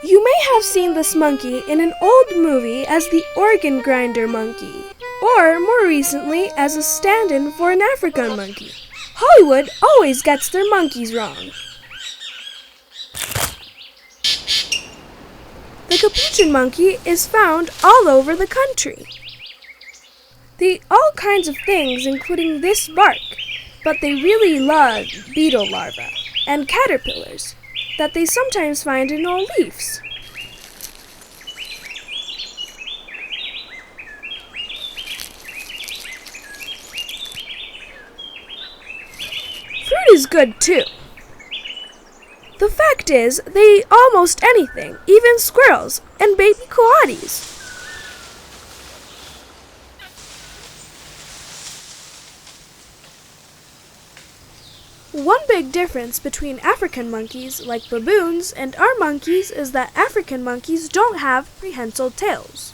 You may have seen this monkey in an old movie as the organ grinder monkey, or more recently as a stand-in for an African monkey. Hollywood always gets their monkeys wrong. The Capuchin monkey is found all over the country. They eat all kinds of things, including this bark, but they really love beetle larvae and caterpillars that they sometimes find in old leaves. Fruit is good too. The fact is, they eat almost anything, even squirrels and baby coatis. One big difference between African monkeys, like baboons, and our monkeys is that African monkeys don't have prehensile tails.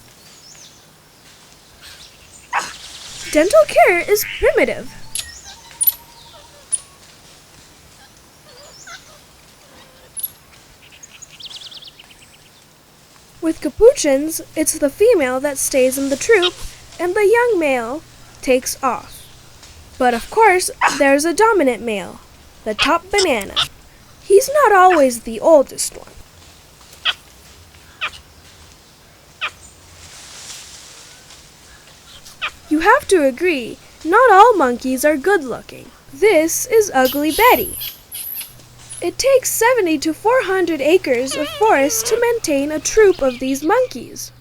Dental care is primitive. With Capuchins, it's the female that stays in the troop and the young male takes off. But of course, there's a dominant male, the top banana. He's not always the oldest one. You have to agree, not all monkeys are good looking. This is Ugly Betty. It takes 70 to 400 acres of forest to maintain a troop of these monkeys.